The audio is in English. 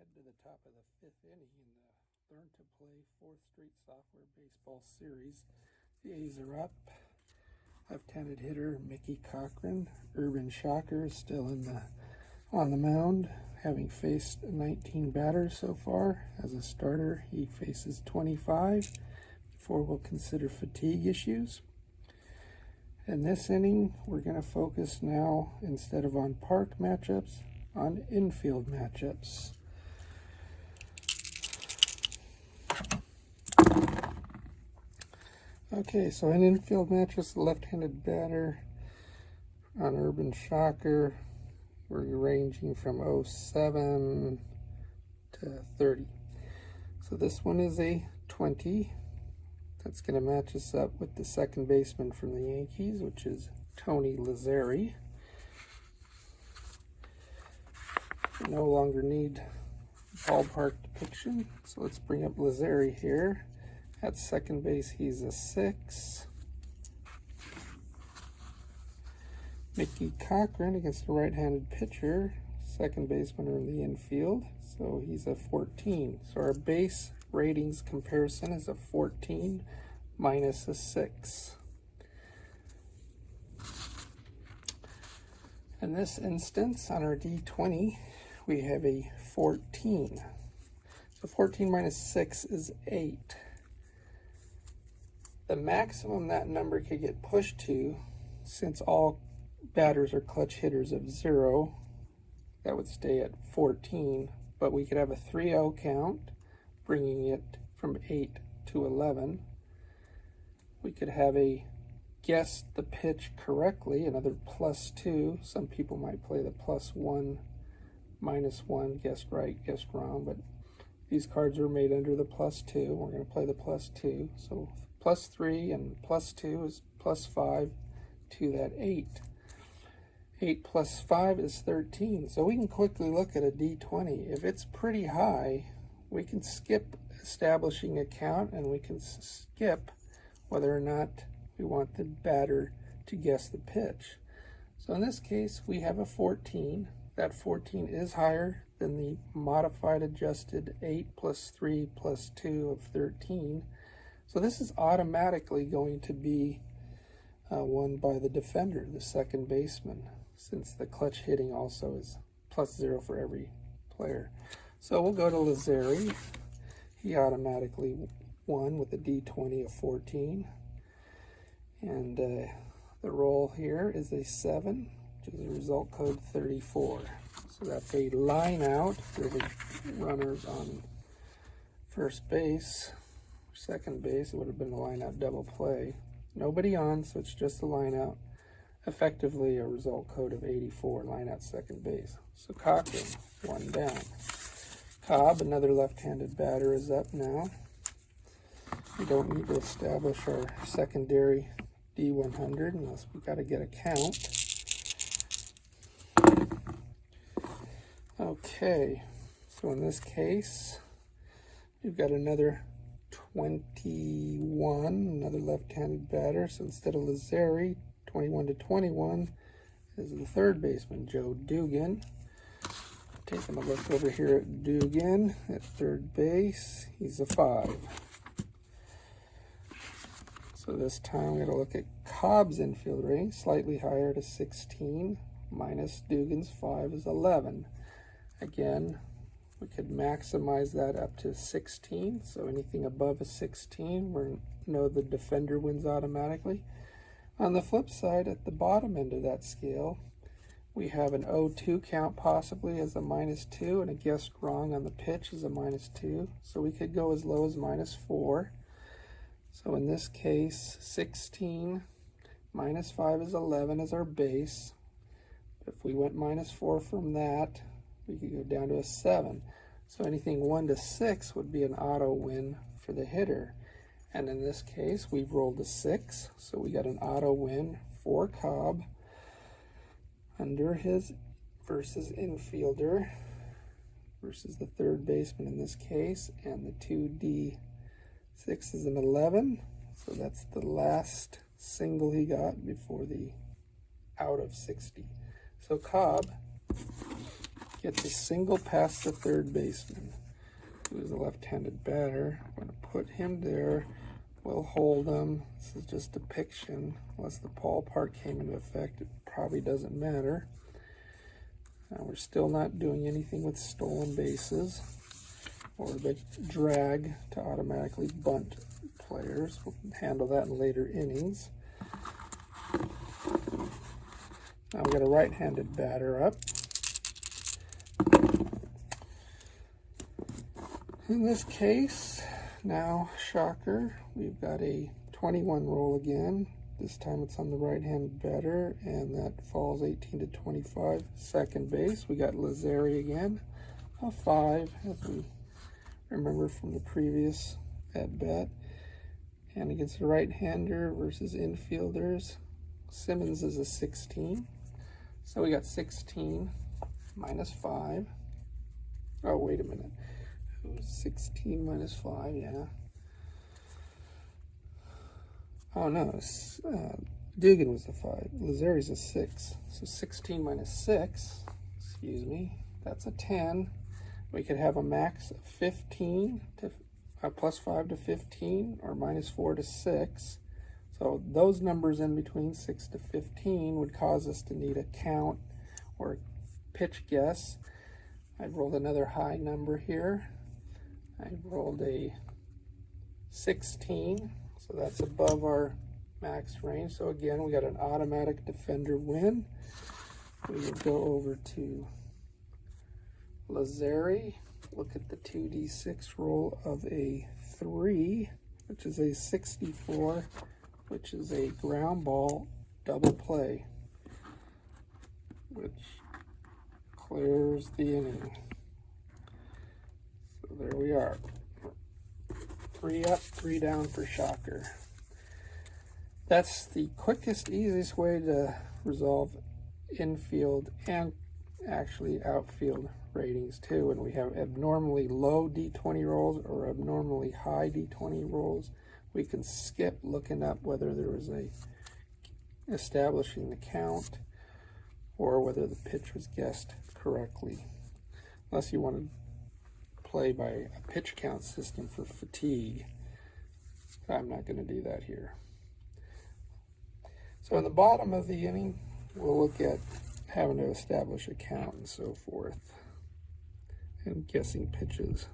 head to the top of the fifth inning in the Learn to Play 4th Street Software Baseball Series. The A's are up. Left-handed hitter Mickey Cochrane. Urban Shocker is still on the mound, having faced 19 batters so far. As a starter, he faces 25 before we'll consider fatigue issues. In this inning, we're going to focus now, instead of on park matchups, on infield matchups. Okay, so in infield matchups, the left-handed batter on Urban Shocker, we're ranging from 07 to 30. So this one is a 20. That's going to match us up with the second baseman from the Yankees, which is Tony Lazzeri. We no longer need ballpark depiction, so let's bring up Lazzeri here. At second base, he's a 6. Mickey Cochrane against a right-handed pitcher, second baseman in the infield, so he's a 14. So our base ratings comparison is a 14 minus a 6. In this instance, on our D20, we have a 14. So 14 minus 6 is 8. The maximum that number could get pushed to, since all batters are clutch hitters of 0, that would stay at 14, but we could have a 3-0 count, bringing it from 8 to 11. We could have a guess the pitch correctly, another +2. Some people might play the +1, -1, guessed right, guessed wrong, but these cards are made under the +2. We're going to play the +2. So +3 and +2 is +5 to that 8. 8 plus 5 is 13. So we can quickly look at a D20. If it's pretty high, we can skip establishing a count, and we can skip whether or not we want the batter to guess the pitch. So in this case, we have a 14. That 14 is higher than the modified adjusted 8 plus 3 plus 2 of 13. So this is automatically going to be won by the defender, the second baseman, since the clutch hitting also is +0 for every player. So we'll go to Lazzeri. He automatically won with a D20 of 14. And the roll here is a 7, which is a result code 34. So that's a line out for the runners on first base. Second base, it would have been a line out double play. Nobody on, so it's just a line out. Effectively a result code of 84, line out second base. So Cochrane, 1 down. Cobb, another left-handed batter, is up now. We don't need to establish our secondary D100 unless we got to get a count. Okay, so in this case, we've got another 21, another left-handed batter. So instead of Lazzeri, 21 to 21 is the third baseman, Joe Dugan. Taking a look over here at Dugan at third base, he's a 5. So this time we're going to look at Cobb's infield rating, slightly higher to 16, minus Dugan's 5 is 11. Again, we could maximize that up to 16, so anything above a 16, we know the defender wins automatically. On the flip side, at the bottom end of that scale, we have an 0-2 count possibly as a -2, and a guessed wrong on the pitch is a -2, so we could go as low as -4. So in this case, 16 minus 5 is 11 as our base. If we went -4 from that, we could go down to a 7. So anything 1 to 6 would be an auto win for the hitter. And in this case, we've rolled a 6, so we got an auto win for Cobb under his versus infielder versus the third baseman in this case. And the 2D6 is an 11, so that's the last single he got before the out of 60. So Cobb gets a single past the third baseman, who is a left-handed batter. I'm going to put him there. We'll hold him. This is just depiction. Unless the ballpark came into effect, it probably doesn't matter. Now we're still not doing anything with stolen bases or the drag to automatically bunt players. We'll handle that in later innings. Now we've got a right-handed batter up. In this case, now, shocker, we've got a 21 roll again. This time it's on the right-handed batter, and that falls 18 to 25. Second base, we got Lazzeri again, a 5, as we remember from the previous at-bat. And against the right-hander versus infielders, Simmons is a 16. So we got 16 minus 5. Oh, wait a minute. 16 minus 5, yeah. Oh no, Dugan was the 5. Lazzeri's a 6. So 16 minus 6, excuse me, that's a 10. We could have a max of 15 to plus 5 to 15, or minus 4 to 6. So those numbers in between 6 to 15 would cause us to need a count or a pitch guess. I've rolled another high number here. I've rolled a 16, so that's above our max range. So again, we got an automatic defender win. We would go over to Lazzeri. Look at the 2d6 roll of a 3, which is a 64, which is a ground ball double play, which clears the inning. So there we are. 3 up, 3 down for Shocker. That's the quickest, easiest way to resolve infield and actually outfield ratings too. When we have abnormally low D20 rolls or abnormally high D20 rolls, we can skip looking up whether there was a establishing the count or whether the pitch was guessed correctly, unless you want to play by a pitch count system for fatigue. I'm not going to do that here. So in the bottom of the inning, we'll look at having to establish a count and so forth, and guessing pitches.